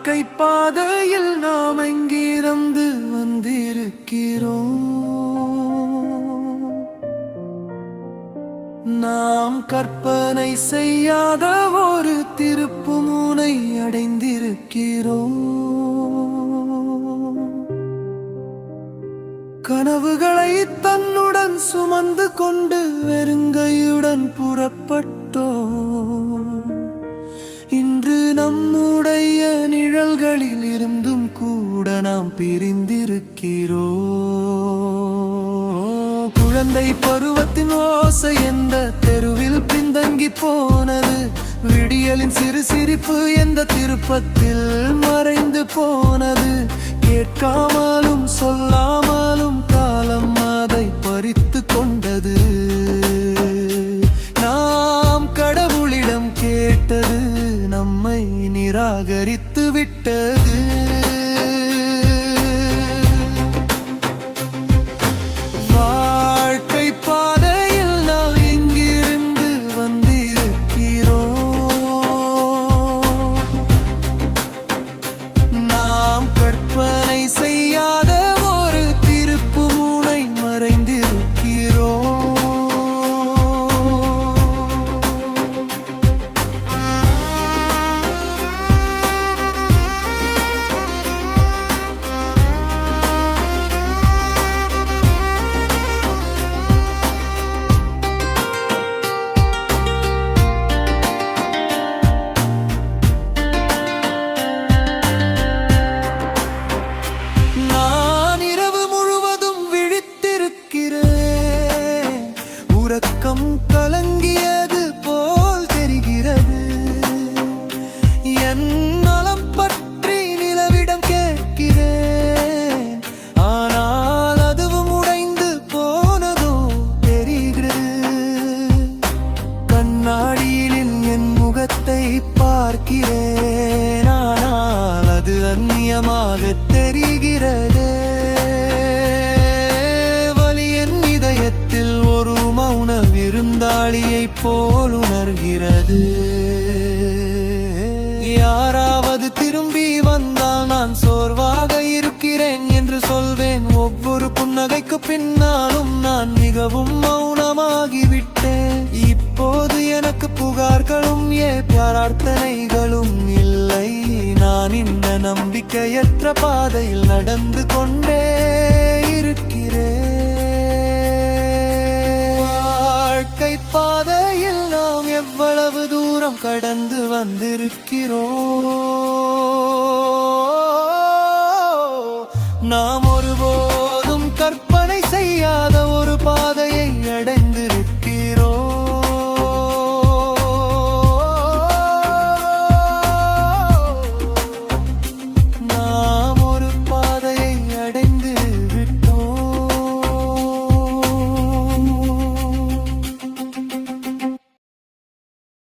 வாழ்க்கை பாதையில் நாம் எங்கிருந்து வந்திருக்கிறோம்? நாம் கற்பனை செய்யாத ஒரு திருப்புமுனை அடைந்திருக்கிறோம். கனவுகளை தன்னுடன் சுமந்து கொண்டு வெறுங்கையுடன் புறப்பட்டோம். இன்று நம்முடைய நிழல்களில் இருந்தும் கூட நாம் பிரிந்திருக்கிறோம். குழந்தை பருவத்தின் ஓசை எந்த தெருவில் பின்தங்கி போனது? விடியலின் சிறு சிரிப்பு எந்த திருப்பத்தில் மறைந்து போனது? கேட்காமலும் சொல்லாமலும் காலம் அதை பறித்து கொண்டது. நாம் கடவுளிடம் கேட்டது நம்மை நிராகரித்து விட்டது. வாழ்க்கை பாதையில் நாம் எங்கிருந்து வந்திருக்கிறோம்? நாம் கற்பனை செய்யாத ஒரு திருப்புமுனை மறைந்திருக்கிறோம். உறக்கம் கலங்கியது போல் தெரிகிறது. என் நலம் பற்றி நிலவிடம் கேட்கிறேன், ஆனால் அதுவும் உடைந்து போனதோ தெரிகிறது. கண்ணாடியில் என் முகத்தை பார்க்கிறேன், ஆனால் அது அந்நியமாக தெரிகிறது. ஒரு மௌன விருந்தாளியை போல் உணர்கிறது. யாராவது திரும்பி வந்தால் நான் சோர்வாக இருக்கிறேன் என்று சொல்வேன். ஒவ்வொரு புன்னகைக்கு பின்னாலும் நான் மிகவும் மௌனமாகிவிட்டேன். இப்போது எனக்கு புகார்களும் பிரார்த்தனைகளும் இல்லை. நான் இந்த நம்பிக்கையற்ற பாதையில் நடந்து கொண்டே இருக்கிறேன். வாழ்க்கை பாதையில் நாம் எவ்வளவு தூரம் கடந்து வந்திருக்கிறோம்? நாம்